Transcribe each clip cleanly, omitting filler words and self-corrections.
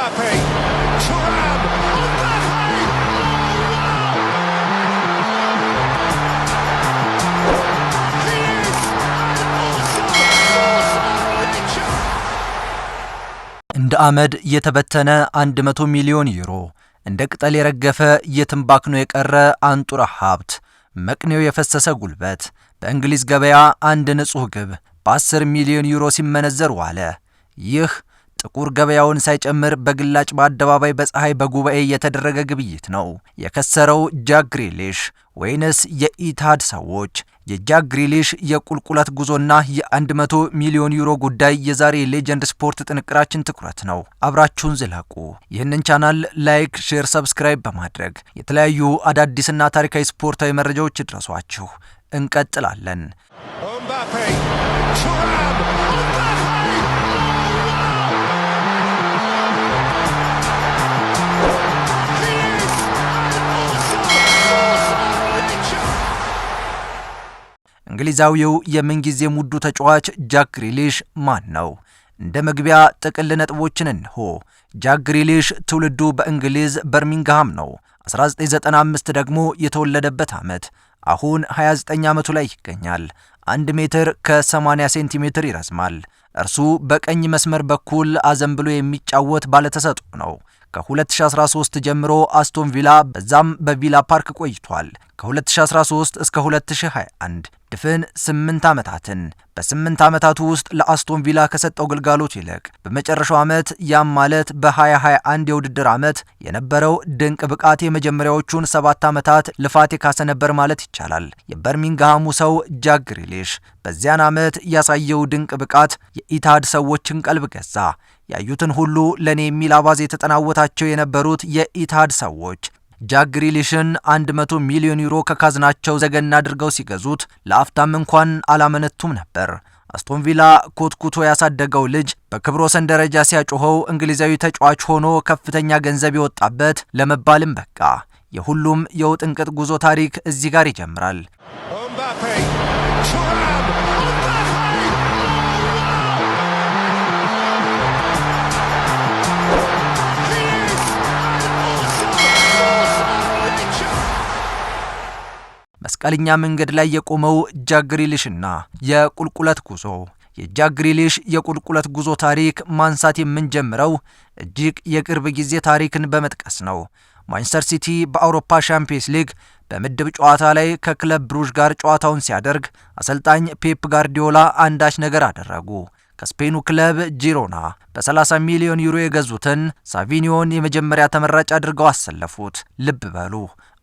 Mbappe, Thuram, Mbappe! He is an awesome force of nature! እንደ አመድ የተበተነ 100 ሚሊዮን ዩሮ እንደ ቅጠል የረገፈ የትንባክኖ የቀረ አንጡራ ሀብት መቅኔው የፈሰሰ ጉልበት በእንግሊዝ ገበያ አንድ ንጹህ ግብ በ10 ሚሊዮን ዩሮ ሲመነዘር ዋለ። ይህ ጥቁር ገበያውን ሳይጨምር በግላጭ በአደባባይ በፀሐይ በጉባኤ የተደረገ ግብይት ነው። የከሰረው ጃክ ግሪሊሽ ወይንስ የኢታድ ሰዎች? የጃክ ግሪሊሽ የቁልቁለት ጉዞና የ100 ሚሊዮን ዩሮ ጉዳይ የዛሬ ሌጀንድ ስፖርት ጥንቅራችን ትኩረት ነው። አብራችሁን ዝለቁ። ይህንን ቻናል ላይክ፣ ሼር፣ ሰብስክራይብ በማድረግ የተለያዩ አዳዲስና ታሪካዊ ስፖርታዊ መረጃዎች ይድረሷችሁ። እንቀጥላለን። Mbappe, Thuram, Mbappe! He is an awesome force of nature! እንግሊዛዊው የምንጊዜ ሙዱ ተጫዋች ጃክ ግሪሊሽ ማን ነው? እንደ መግቢያ ጥቅል ነጥቦችን እንሆ። ጃክ ግሪሊሽ ትውልዱ በእንግሊዝ በርሚንግሃም ነው። 1995 ደግሞ የተወለደበት ዓመት። አሁን 29 ዓመቱ ላይ ይገኛል። 1 ሜትር ከ80 ሴንቲሜትር ይረዝማል። እርሱ በቀኝ መስመር በኩል አዘንብሎ የሚጫወት ባለተሰጥኦ ነው። ከ2013 ጀምሮ አስቶን ቪላ በዛም በቪላ ፓርክ ቆይቷል። ከ2013 እስከ 2021 ድፍን 8 ዓመታትን በ8 ዓመታቱ ውስጥ ለአስቶን ቪላ ከሰጠው ግልጋሎት ይልቅ በመጨረሻው ዓመት ያም ማለት በ2021 የውድድር ዓመት የነበረው ድንቅ ብቃት የመጀመሪያዎቹን 7 ዓመታት ልፋት የካሰ ነበር ማለት ይቻላል። የበርሚንግሃሙ ሰው ጃክ ግሪሊሽ በዚያን ዓመት ያሳየው ድንቅ ብቃት የኢታድ ሰዎችን ቀልብ ገዛ። ያዩትን ሁሉ ለኔ የሚል አባዜ የተጠናወታቸው የነበሩት የኢታድ ሰዎች ጃክ ግሪሊሽን 100 ሚሊዮን ዩሮ ከካዝናቸው ዘገና አድርገው ሲገዙት ለአፍታም እንኳን አላመነቱም ነበር። አስቶን ቪላ ኮትኩቶ ያሳደገው ልጅ በክብረ ወሰን ደረጃ ሲያጮኸው እንግሊዛዊ ተጫዋች ሆኖ ከፍተኛ ገንዘብ የወጣበት ለመባልም በቃ። የሁሉም የውጥንቅጥ ጉዞ ታሪክ እዚህ ጋር ይጀምራል። Mbappe, Thuram, Mbappe! He is an awesome force of nature! መስቀለኛ መንገድ ላይ የቆመው ጃክ ግሪሊሽና የቁልቁለት ጉዞ። የጃክ ግሪሊሽ የቁልቁለት ጉዞ ታሪክ ማንሳት የምንጀምረው እጅግ የቅርብ ጊዜ ታሪክን በመጥቀስ ነው። ማንቸስተር ሲቲ በአውሮፓ ሻምፒየንስ ሊግ በምድብ ጨዋታ ላይ ከክለብ ብሩዥ ጋር ጨዋታውን ሲያደርግ አሰልጣኝ ፔፕ ጋርዲዮላ አንዳች ነገር አደረጉ። ከስፔኑ ክለብ ጂሮና በ30 ሚሊዮን ዩሮ የገዙትን ሳቪኒዮን የመጀመሪያ ተመራጭ አድርገው አሰለፉት። ልብ በሉ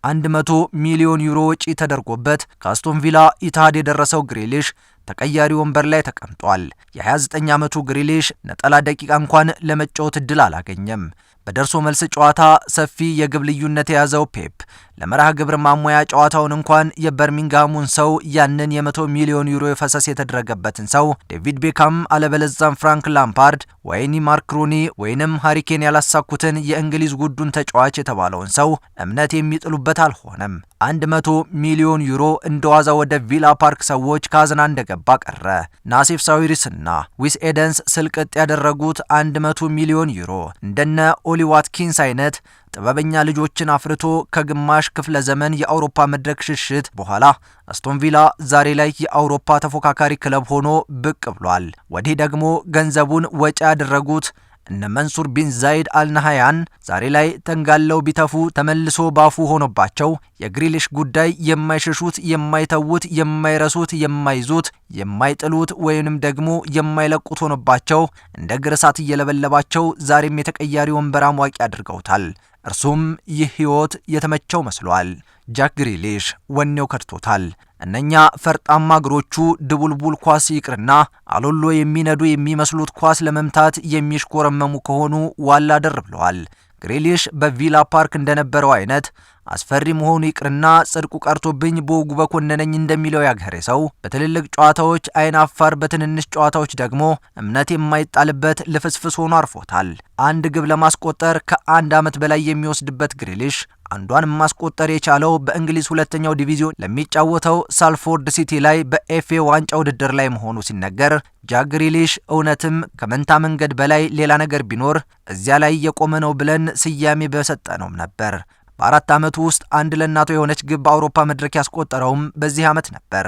100 ሚሊዮን ዩሮ ወጪ ተደርጎበት ከአስቶን ቪላ ኢታድ የደረሰው ግሪሊሽ ተቀያሪ ወንበር ላይ ተቀምጧል። የ29 ዓመቱ ግሪሊሽ ነጠላ ደቂቃ እንኳን ለመጫወት እድል አላገኘም። በደርሶ መልስ ጨዋታ ሰፊ የግብ ልዩነት የያዘው ፔፕ ለመርሃ ግብር ማሞያ ጨዋታውን እንኳን የበርሚንግሃሙን ሰው ያንን የ100 ሚሊዮን ዩሮ የፈሰስ የተደረገበትን ሰው ዴቪድ ቤካም አለበለዛም ፍራንክ ላምፓርድ ወይኒ ማርክ ሩኒ ወይንም ሃሪኬን ያላሳኩትን የእንግሊዝ ጉዱን ተጫዋች የተባለውን ሰው እምነት የሚጥሉበት አልሆነም። 100 ሚሊዮን ዩሮ እንደዋዛ ወደ ቪላ ፓርክ ሰዎች ካዝና እንደገባ ቀረ። ናሲፍ ሳዊሪስና ዊስ ኤደንስ ስልቅጥ ያደረጉት 100 ሚሊዮን ዩሮ እንደነ ኦሊ ዋትኪንስ አይነት ጥበበኛ ልጆችን አፍርቶ ከግማሽ ክፍለ ዘመን የአውሮፓ መድረክ ሽሽት በኋላ አስቶን ቪላ ዛሬ ላይ የአውሮፓ ተፎካካሪ ክለብ ሆኖ ብቅ ብሏል። ወዲህ ደግሞ ገንዘቡን ወጪ ያደረጉት እነ መንሱር ቢን ዛይድ አልናሃያን ዛሬ ላይ ተንጋለው ቢተፉ ተመልሶ ባፉ ሆኖባቸው የግሪሊሽ ጉዳይ የማይሸሹት፣ የማይተውት፣ የማይረሱት፣ የማይዙት፣ የማይጥሉት ወይንም ደግሞ የማይለቁት ሆኖባቸው እንደ ግርሳት እየለበለባቸው ዛሬም የተቀያሪ ወንበር አሟቂ አድርገውታል። እርሱም ይህ ህይወት የተመቸው መስሏል። ጃክ ግሪሊሽ ወኔው ከድቶታል። እነኛ ፈርጣማ እግሮቹ ድቡልቡል ኳስ ይቅርና አሎሎ የሚነዱ የሚመስሉት ኳስ ለመምታት የሚሽኮረመሙ ከሆኑ ዋላ ደር ብለዋል። ግሪሊሽ በቪላ ፓርክ እንደነበረው አይነት አስፈሪ መሆኑ ይቅርና ጽድቁ ቀርቶብኝ በወጉ በኮነነኝ እንደሚለው ያገሬ ሰው በትልልቅ ጨዋታዎች አይን አፋር፣ በትንንሽ ጨዋታዎች ደግሞ እምነት የማይጣልበት ልፍስፍስ ሆኖ አርፎታል። አንድ ግብ ለማስቆጠር ከ1 ዓመት በላይ የሚወስድበት ግሪሊሽ አንዷን ማስቆጠር የቻለው በእንግሊዝ ሁለተኛው ዲቪዚዮን ለሚጫወተው ሳልፎርድ ሲቲ ላይ በኤፍኤ ዋንጫ ውድድር ላይ መሆኑ ሲነገር፣ ጃክ ግሪሊሽ እውነትም ከመንታ መንገድ በላይ ሌላ ነገር ቢኖር እዚያ ላይ የቆመ ነው ብለን ስያሜ በሰጠነውም ነበር። በ4 ዓመቱ ውስጥ አንድ ለእናቱ የሆነች ግብ በአውሮፓ መድረክ ያስቆጠረውም በዚህ ዓመት ነበር።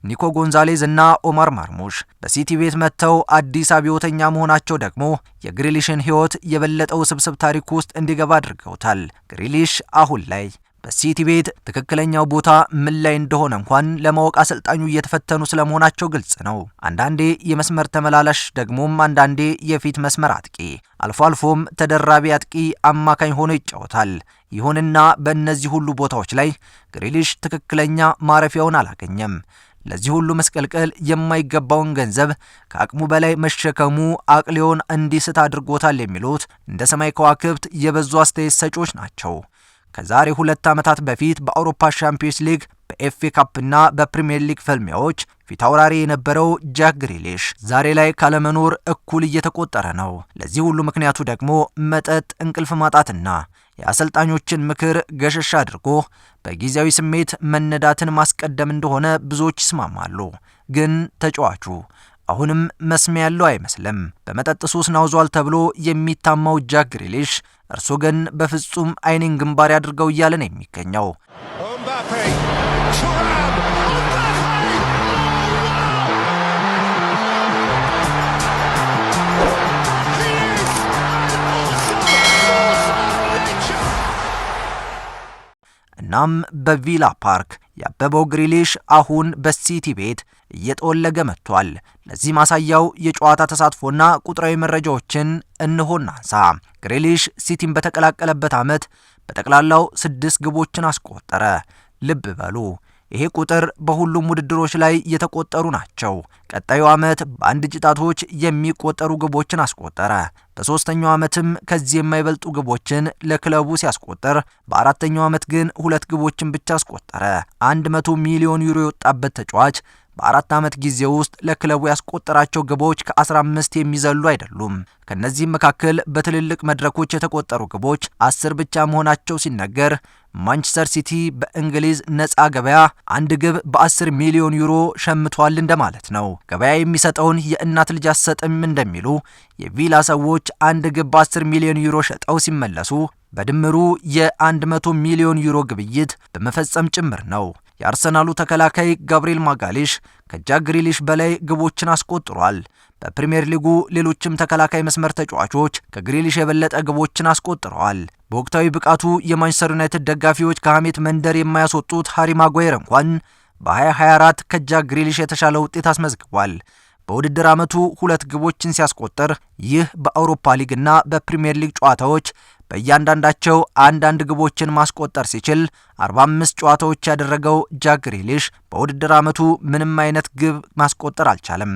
ኒኮ ጎንዛሌዝ እና ኦማር ማርሙሽ በሲቲ ቤት መጥተው አዲስ አብዮተኛ መሆናቸው ደግሞ የግሪሊሽን ሕይወት የበለጠ ውስብስብ ታሪክ ውስጥ እንዲገባ አድርገውታል። ግሪሊሽ አሁን ላይ በሲቲ ቤት ትክክለኛው ቦታ ምን ላይ እንደሆነ እንኳን ለማወቅ አሰልጣኙ እየተፈተኑ ስለመሆናቸው ግልጽ ነው። አንዳንዴ የመስመር ተመላላሽ፣ ደግሞም አንዳንዴ የፊት መስመር አጥቂ፣ አልፎ አልፎም ተደራቢ አጥቂ አማካኝ ሆኖ ይጫወታል። ይሁንና በእነዚህ ሁሉ ቦታዎች ላይ ግሪሊሽ ትክክለኛ ማረፊያውን አላገኘም። ለዚህ ሁሉ መስቀልቀል የማይገባውን ገንዘብ ከአቅሙ በላይ መሸከሙ አቅሊዮን እንዲስት አድርጎታል የሚሉት እንደ ሰማይ ከዋክብት የበዙ አስተያየት ሰጪዎች ናቸው። ከዛሬ 2 ዓመታት በፊት በአውሮፓ ሻምፒዮንስ ሊግ፣ በኤፍኤ ካፕና በፕሪሚየር ሊግ ፍልሚያዎች ፊት አውራሪ የነበረው ጃክ ግሪሊሽ ዛሬ ላይ ካለመኖር እኩል እየተቆጠረ ነው። ለዚህ ሁሉ ምክንያቱ ደግሞ መጠጥ፣ እንቅልፍ ማጣትና የአሰልጣኞችን ምክር ገሸሽ አድርጎ በጊዜያዊ ስሜት መነዳትን ማስቀደም እንደሆነ ብዙዎች ይስማማሉ። ግን ተጫዋቹ አሁንም መስሚያ ያለው አይመስልም። በመጠጥ ሱስ ናውዟል ተብሎ የሚታማው ጃክ ግሪሊሽ እርሱ ግን በፍጹም አይኔን ግንባር ያድርገው እያለ ነው የሚገኘው። እናም በቪላ ፓርክ ያበበው ግሪሊሽ አሁን በሲቲ ቤት እየተወለገ መጥቷል። ለዚህ ማሳያው የጨዋታ ተሳትፎና ቁጥራዊ መረጃዎችን እንሆና አንሳ። ግሪሊሽ ሲቲን በተቀላቀለበት ዓመት በጠቅላላው 6 ግቦችን አስቆጠረ። ልብ በሉ፣ ይሄ ቁጥር በሁሉም ውድድሮች ላይ የተቆጠሩ ናቸው። ቀጣዩ ዓመት በአንድ ጭጣቶች የሚቆጠሩ ግቦችን አስቆጠረ። በሶስተኛው ዓመትም ከዚህ የማይበልጡ ግቦችን ለክለቡ ሲያስቆጠር፣ በአራተኛው ዓመት ግን 2 ግቦችን ብቻ አስቆጠረ። 100 ሚሊዮን ዩሮ የወጣበት ተጫዋች በ4 ዓመት ጊዜ ውስጥ ለክለቡ ያስቆጠራቸው ግቦች ከ15 የሚዘሉ አይደሉም። ከነዚህም መካከል በትልልቅ መድረኮች የተቆጠሩ ግቦች 10 ብቻ መሆናቸው ሲነገር፣ ማንቸስተር ሲቲ በእንግሊዝ ነፃ ገበያ አንድ ግብ በ10 ሚሊዮን ዩሮ ሸምቷል እንደማለት ነው። ገበያ የሚሰጠውን የእናት ልጅ አሰጥም እንደሚሉ የቪላ ሰዎች አንድ ግብ በ10 ሚሊዮን ዩሮ ሸጠው ሲመለሱ በድምሩ የ100 ሚሊዮን ዩሮ ግብይት በመፈጸም ጭምር ነው። የአርሰናሉ ተከላካይ ጋብሪኤል ማጋሌሽ ከጃክ ግሪሊሽ በላይ ግቦችን አስቆጥሯል። በፕሪሚየር ሊጉ ሌሎችም ተከላካይ መስመር ተጫዋቾች ከግሪሊሽ የበለጠ ግቦችን አስቆጥረዋል። በወቅታዊ ብቃቱ የማንቸስተር ዩናይትድ ደጋፊዎች ከሐሜት መንደር የማያስወጡት ሃሪ ማጓየር እንኳን በ2024 ከጃክ ግሪሊሽ የተሻለ ውጤት አስመዝግቧል። በውድድር ዓመቱ 2 ግቦችን ሲያስቆጥር፣ ይህ በአውሮፓ ሊግና በፕሪሚየር ሊግ ጨዋታዎች በእያንዳንዳቸው አንዳንድ ግቦችን ማስቆጠር ሲችል 45 ጨዋታዎች ያደረገው ጃክ ግሪሊሽ በውድድር ዓመቱ ምንም አይነት ግብ ማስቆጠር አልቻለም።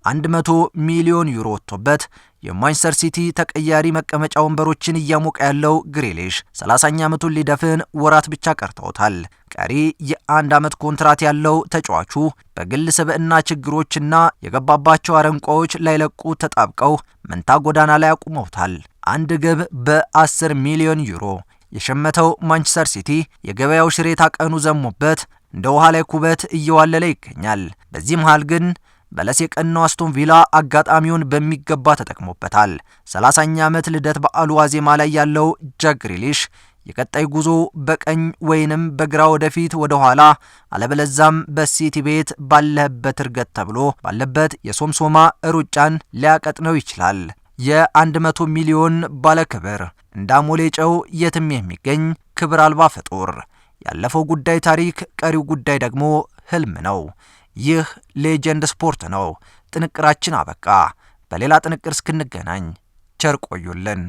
$100 ሚሊዮን ዩሮ ወጥቶበት የማንቸስተር ሲቲ ተቀያሪ መቀመጫ ወንበሮችን እያሞቀ ያለው ግሪሊሽ 30ኛ ዓመቱን ሊደፍን ወራት ብቻ ቀርተውታል። ቀሪ የ1 ዓመት ኮንትራት ያለው ተጫዋቹ በግል ስብዕና ችግሮችና የገባባቸው አረንቋዎች ላይለቁ ተጣብቀው መንታ ጎዳና ላይ አቁመውታል። አንድ ግብ በ10 ሚሊዮን ዩሮ የሸመተው ማንቸስተር ሲቲ የገበያው ሽሬታ ቀኑ ዘሞበት እንደ ውሃ ላይ ኩበት እየዋለለ ይገኛል። በዚህ መሃል ግን በለስ የቀናው አስቶን ቪላ አጋጣሚውን በሚገባ ተጠቅሞበታል። 30ኛ ዓመት ልደት በዓሉ ዋዜማ ላይ ያለው ጃክ ግሪሊሽ የቀጣይ ጉዞ በቀኝ ወይንም በግራ ወደፊት ወደ ኋላ አለበለዛም በሲቲ ቤት ባለበት እርገት ተብሎ ባለበት የሶምሶማ ሩጫን ሊያቀጥነው ይችላል። የ100 ሚሊዮን ባለክብር እንዳሞሌ ጨው የትም የሚገኝ ክብር አልባ ፍጡር። ያለፈው ጉዳይ ታሪክ፣ ቀሪው ጉዳይ ደግሞ ህልም ነው። ይህ ሌጀንድ ስፖርት ነው። ጥንቅራችን አበቃ። በሌላ ጥንቅር እስክንገናኝ ቸር ቆዩልን።